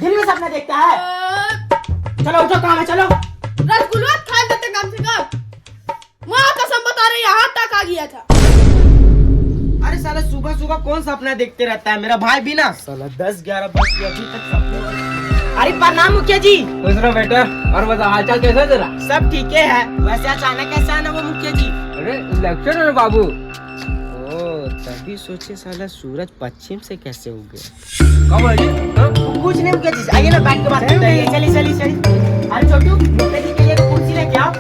दिल में सपना देखता है। चलो उठो, काम है, चलो। रसगुल्ला खा लेते कम से कम। माँ कसम बता रही यहाँ तक आ गया था। अरे साला सुबह सुबह कौन सपना देखते रहता है? मेरा भाई भी ना साला 10-11 बज गया अभी तक सपने। अरे प्रणाम मुखिया जी। खुश रहो बेटा। और बता हालचाल कैसा तेरा? सब ठीक है। वैसे अचानक कैसे आना वो मुखिया जी? अरे इलेक्शन है बाबू। तभी सोचे साला सूरज पश्चिम से कैसे उगे। कब है जी? कुछ नहीं मुखिया जी, आइए ना बैठ के बात करते हैं। चलिए। अरे छोटू, मुखिया जी के लिए कुर्सी लेके आओ।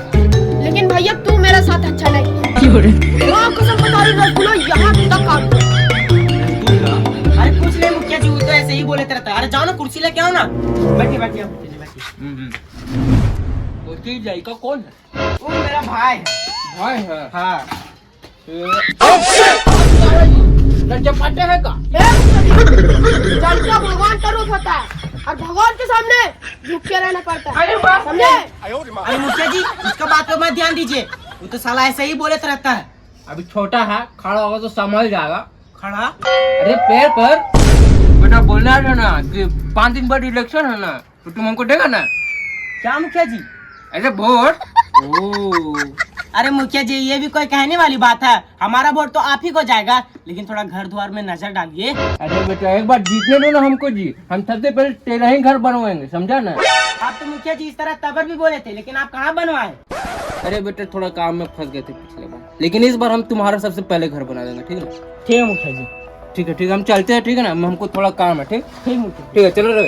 लेकिन भैया तू मेरा साथ अच्छा नहीं। माँ कसम बता रही रसगुल्ला यहाँ तक आ गया। अरे कुछ नहीं मुखिया जी, वो तो ऐसे ही बोले रहता है। अरे जाओ ना कुर्सी लेके आओ ना। बैठिए मुखिया जी, बैठिए। उसकी जायका कौन है? वो मेरा भाई है। भाई है। हाँ। चपाटे है का? जनता भगवान का रूप होता है और भगवान के सामने झुक के रहना पड़ता है, समझे? अरे मुखिया जी, इसका बात पे मत ध्यान दीजिए। वो तो साला ऐसे ही बोले रहता है। अभी छोटा है, खड़ा होगा तो संभल जाएगा। खड़ा? अरे पैर पर बेटा बोलना है ना कि 5 दिन बाद इलेक्शन है ना, तो तुम हमको देगा ना? क्या मुखिया जी? अरे वोट। अरे मुखिया जी, ये भी कोई कहने वाली बात है? हमारा वोट तो आप ही को जाएगा, लेकिन थोड़ा घर द्वार में नजर डालिए। अरे बेटा एक बार जीतने दो ना हमको जी, हम सबसे पहले तेरा ही घर बनवाएंगे, समझा ना? आप तो मुखिया जी इस तरह तबर भी बोले थे, लेकिन आप कहाँ बनवाए? अरे बेटा थोड़ा काम में फंस गए थे पिछले बार, लेकिन इस बार हम तुम्हारा सबसे पहले घर बना देंगे, ठीक है? ठीक है मुखिया जी। ठीक है हम चलते हैं, ठीक है ना? हमको थोड़ा काम है, ठीक? ठीक मुखिया। ठीक है चलो रे।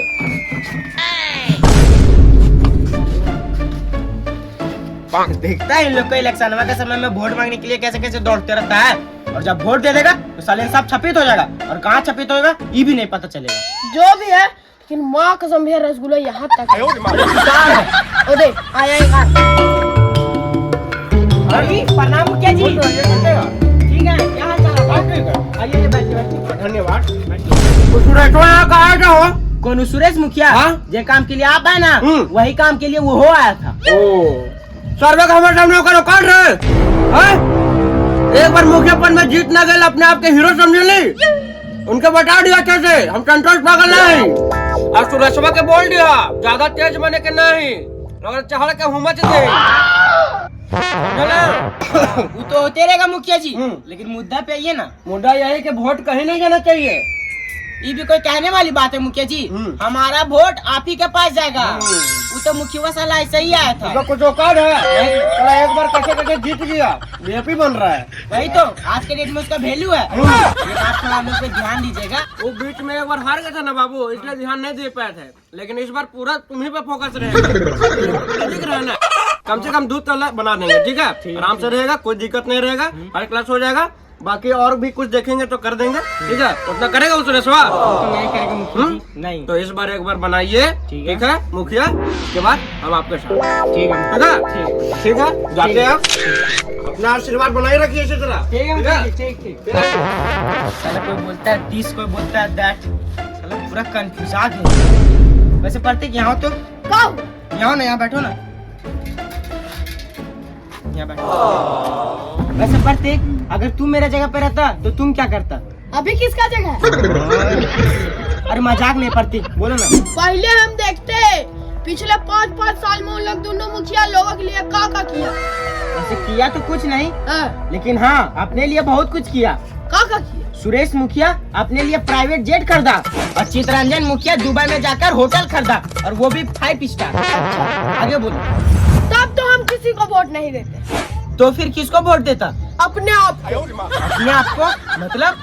देखता है इन लोग को इलेक्शन के समय में वोट मांगने के लिए कैसे कैसे दौड़ते रहता है, और जब वोट दे देगा तो साले सब छपित हो जाएगा, और कहाँ छपित होगा ये भी नहीं पता चलेगा। जो भी है, लेकिन माँ कसम है रसगुल्ला यहाँ तक है। ओ देख आया एक हाथ। अरे प्रणाम मुखिया जी। ठीक है, क्या हाल चाल है? आइए बैठिए। धन्यवाद। कौन सुरेश मुखिया? हाँ? जे काम के लिए आप आए ना, वही काम के लिए वो हो आया था। सर्वे का हमारे सामने होकर कौन रहे? एक बार मुखियापन में जीत ना गए, अपने आप के हीरो समझ ली, उनके बता दिया अच्छे से, हम संतोष पागल नहीं। और सुरेशवा के बोल दिया ज्यादा तेज बने के नहीं, अगर चाह के हुमच दे। वो तो होते रहेगा मुखिया जी, लेकिन मुद्दा पे आइए ना। मुद्दा यही कि वोट कहीं नहीं जाना चाहिए। ये भी कोई कहने वाली बात है मुखिया जी? हमारा वोट आप ही के पास जाएगा। वो तो मुखिया साला ऐसे ही आया था। कुछ औकात है? एक बार कैसे जीत गया, बीजेपी बन रहा है। वही तो आज के डेट में उसका वैल्यू है। लेकिन आप थोड़ा लोग पे ध्यान दीजिएगा। वो बीच में एक बार हार गया था ना बाबू, इसलिए ध्यान नहीं दे पाए थे, लेकिन इस बार पूरा तुम्ही पे फोकस रहेगा। ठीक रहना, कम से कम दूध का बना देंगे, ठीक है? आराम से रहेगा, कोई दिक्कत नहीं रहेगा, हर क्लास हो जाएगा। बाकी और भी कुछ देखेंगे तो कर देंगे, ठीक है? उतना करेगा उस सुरेशवा? तो नहीं करेगा मुखिया जी। नहीं तो इस बार एक बार बनाइए, ठीक है मुखिया? उसके बाद हम आपके साथ, ठीक है। ठीक है? जाते हैं आप, अपना आशीर्वाद बनाए रखिए इसी तरह। ठीक। साला कोई बोलता है 30, कोई बोलता है दैट। साला पूरा कंफ्यूज है। वैसे प्रतीक यहाँ तो यहाँ ना, यहाँ बैठो ना, यहाँ बैठो। वैसे प्रतीक, अगर तू मेरे जगह पे रहता तो तुम क्या करता? अभी किसका जगह है? अरे मजाक नहीं प्रतीक, बोलो ना। पहले हम देखते पिछले 5-5 साल में उन लोग दोनों मुखिया लोगों के लिए क्या किया। वैसे किया तो कुछ नहीं, हाँ। लेकिन हाँ अपने लिए बहुत कुछ किया। क्या किया? सुरेश मुखिया अपने लिए प्राइवेट जेट खरीदा, और चितरंजन मुखिया दुबई में जाकर होटल खरीदा, और वो भी 5 स्टार। आगे बोलो। तब तो हम किसी को वोट नहीं देते। तो फिर किसको वोट देता? अपने आप को। अपने आप को मतलब?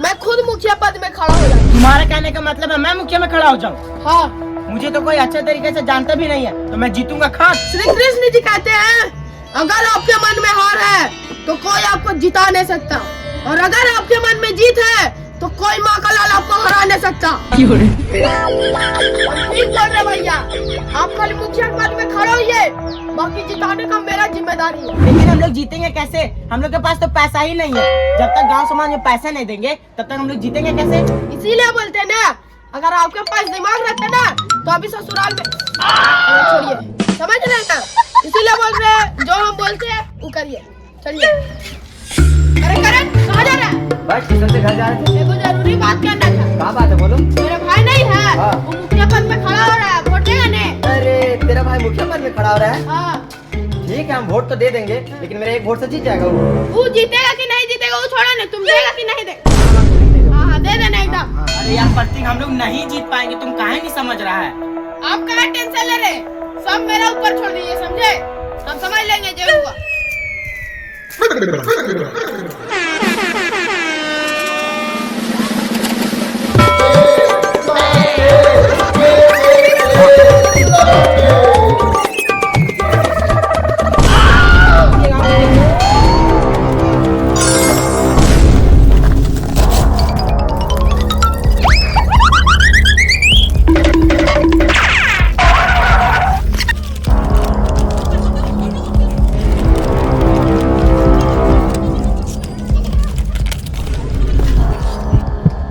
मैं खुद मुखिया पद में खड़ा हो जाऊँ। तुम्हारा कहने का मतलब है मैं मुखिया में खड़ा हो जाऊँ? हाँ। मुझे तो कोई अच्छे तरीके से जानता भी नहीं है, तो मैं जीतूंगा खास। श्री कृष्ण जी कहते हैं, अगर आपके मन में हार है तो कोई आपको जिता नहीं सकता, और अगर आपके मन में जीत है तो कोई माँ का लाल आपको हरा नहीं सकता। ठीक बोल रहे भैया, आप खाली मुखिया के पद में खड़े होइए, बाकी जिताने का मेरा जिम्मेदारी है। लेकिन हम लोग जीतेंगे कैसे? हम लोग के पास तो पैसा ही नहीं है। जब तक गांव समाज में पैसा नहीं देंगे तब तक हम लोग जीतेंगे कैसे? इसीलिए बोलते हैं ना, अगर आपके पास दिमाग रहता ना तो अभी ससुराल में छोड़िए, समझ रहे हैं ना? इसीलिए बोल रहे हैं, जो हम बोलते हैं वो करिए। चलिए। अरे करण, कहाँ जा रहा है? बस स्टेशन से घर जा रहे थे। देखो जरूरी बात करना था। क्या बात है बोलो। मेरा भाई नहीं है, हाँ। वो मुखिया पद में खड़ा हो रहा है, वोट देगा नहीं? अरे तेरा भाई मुखिया पद में खड़ा हो रहा है। हाँ। ठीक है, हम वोट तो दे देंगे, लेकिन मेरा एक वोट से जीत जाएगा वो जीतेगा कि नहीं जीतेगा वो छोड़ो नहीं, तुम देगा कि नहीं देगा? हाँ, दे देना एकदम। अरे यार प्रतीक, हम लोग नहीं जीत पाएंगे, तुम काहे नहीं समझ रहा है? आप कहाँ टेंशन ले रहे? सब मेरा ऊपर छोड़ दीजिए, समझे? हम समझ लेंगे जो हुआ।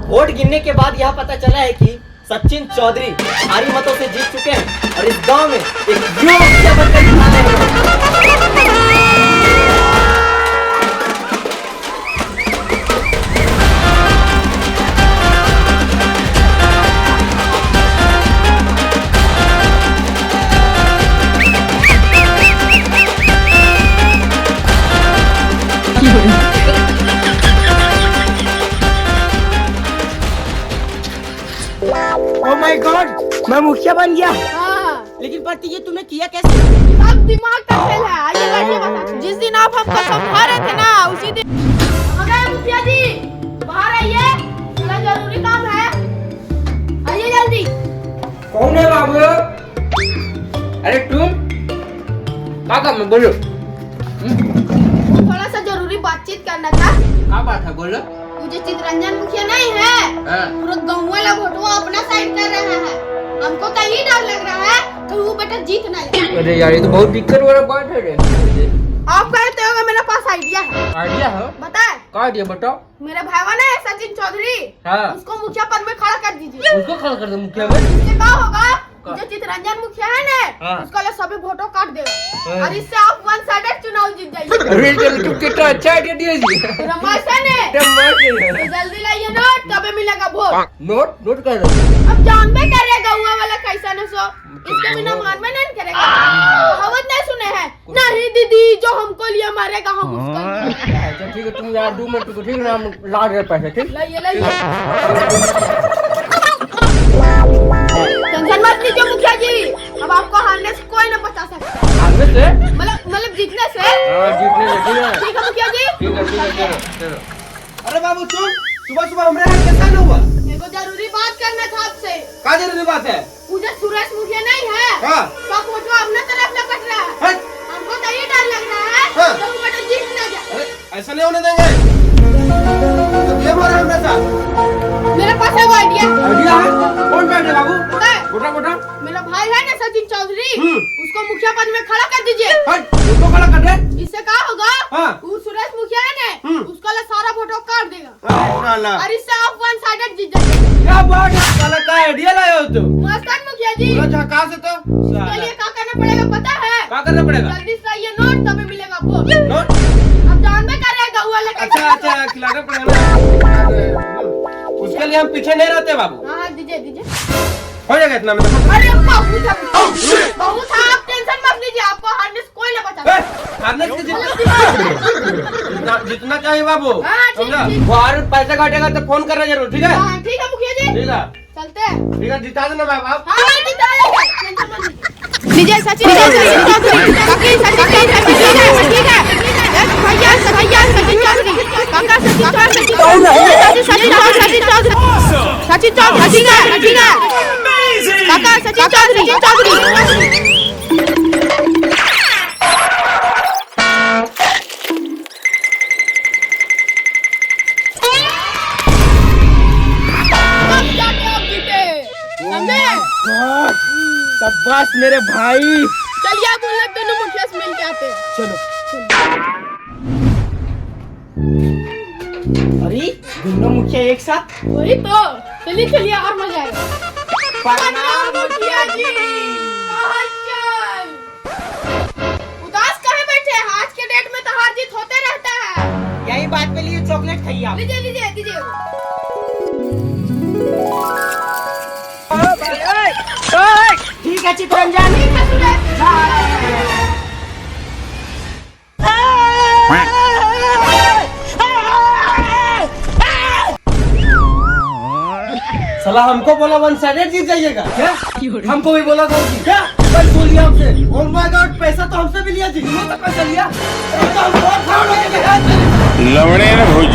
वोट गिनने के बाद यह पता चला है कि सचिन चौधरी भारी मतों से जीत चुके हैं और इस गांव में एक युवा मुखिया बनकर दिखा रहे हैं। ओह माय गॉड, मैं मुखिया बन गया। हाँ, लेकिन प्रतीक ये तुमने किया कैसे? सब दिमाग का खेल है। आइए बैठिए बता। जिस दिन आप हमको समझा रहे थे ना, उसी दिन अगर मुखिया जी बाहर आइए, थोड़ा जरूरी काम है, आइए जल्दी। कौन है बाबू? अरे तुम क्या काम है बोलो। थोड़ा सा जरूरी बातचीत करना था। क्या बात है बोलो। मुझे चितरंजन मुखिया नहीं है, पूरा गाँव वाला वोटवा अपना साइड कर रहा है। हमको तो ये डर लग रहा है कि वो बेटा जीत ना जाए। अरे यार, ये तो बहुत दिक्कत वाला बात है रे। आप कहते हो मेरे पास आइडिया है। आइडिया है? बताए? क्या आइडिया बताओ। मेरा भाईवा है सचिन चौधरी, हाँ। उसको मुखिया पद में खड़ा कर दीजिए। उसको खड़ा कर दो मुखिया में। इससे क्या होगा? जो चितरंजन मुखिया है ना, हाँ। उसका लिए सभी वोटों काट देगा, हाँ। और इससे आप वन साइडेड चुनाव जीत जाइए। अरे चल, तुम कितना अच्छा आइडिया दिया जी। रमाश है ने? तो जल्दी लाइए नोट, तबे मिलेगा वोट। नोट नोट कर दो। अब जानबे कर रहे गाँव वाला कैसा न सो, इसके बिना मानवे नहीं करेगा। कहावत नहीं सुने हैं? नहीं दीदी, जो हमको लिया मारेगा हम उसको। अच्छा ठीक है, तुम यार 2 मिनट को, ठीक है ना, हम ला रहे पैसे। ठीक, लाइए लाइए। टेंशन मत लीजिए मुखिया जी, अब आपको हारने से कोई न बचा सकता। आगे से मतलब जीतने से। जीतने से। ठीक है ठीक है मुखिया जी। ठीक है ठीक है, चलो चलो। अरे बाबू तुम सुबह सुबह हमारे यहाँ कैसा न हुआ? मेरे को जरूरी बात करना था आपसे। क्या जरूरी बात है? मुझे सुरेश मुखिया नहीं है, हाँ। सब वोटवा अपने तरफ लपट रहा है। हट। हमको तो ये डर लग रहा है हाँ। कि वो बेटा जीत ना जाए। अरे ऐसा नहीं होने देंगे। तो ये बोल रहे हैं हमेशा। मेरे पास है वो आइडिया। आइडिया है? कौन बैठे बाबू? पता है? बोटा बोटा। मेरा भाई है ना सचिन चौधरी, हम्म। उसको मुखिया पद में खड़ा कर दीजिए। हट, उसको खड़ा कर दे। इससे क्या होगा? हाँ। वो सुरेश मुखिया है ना, हम्म। उसका लिए सारा वोटों काट देगा, अरे साला, और इससे आप वन साइडेड जीत जाएंगे। क्या बात है? साला का आइडिया लाए हो तुम? मस्तान मुखिया जी, पूरा झकास है तो। इसके साला, लिए क्या करना पड़ेगा पता है? क्या करना पड़ेगा? जल्दी से ये नोट, तभी मिलेगा वोट। नोट? अब जानबे कर रहे गाँव वाले कैसे अच्छा अच्छा, खिलाना पड़ेगा ना। उसके लिए हम पीछे नहीं रहते बाबू। हाँ दीजिए दीजिए। हो जाएगा इतना में तो। अरे बहुत है, बहुत है, आप टेंशन मत लीजिए, आपको हारने से कोई ना बचा सकता। हारने से जितना चाहिए बाबू। हाँ, ठीक, समझा? ठीक। वो और पैसा काटेगा तो फोन करना जरूर, ठीक है? हाँ ठीक है मुखिया जी, ठीक है चलते हैं। ठीक है, जिता देना बाबू आप। हाँ जीता जाएगा, टेंशन मत लीजिए। सचिन चौधरी, काकी सचिन चौधरी, ठीक है। भैया भैया सचिन चौधरी, काका सचिन चौधरी, सचिन चौधरी, सचिन चौधरी, सचिन चौधरी, ठीक है ठीक है। काका सचिन चौधरी, चौधरी। गॉड, शाबाश मेरे भाई। चलिए आप उन लोग दोनों मुखिया से मिल के आते हैं। चलो। अरे दोनों मुखिया एक साथ। वही तो, चलिए चलिए और मजा आएगा। प्रणाम मुखिया जी। उदास काहे बैठे हैं? आज के डेट में तो हार जीत होते रहता है। यही बात के लिए चॉकलेट खाइए आप। लीजिए लीजिए दीजिए वो। ठीक है चितरंजन। ठीक है सुरेश। साला हमको बोला वन साइडेड जीत जाइएगा क्या? हमको भी बोला था क्या? कल बोल दिया हमसे। ओह माय गॉड, पैसा तो हमसे भी लिया जी। तो पैसा लिया तो हम बहुत proud हो गए। लवड़े न भूज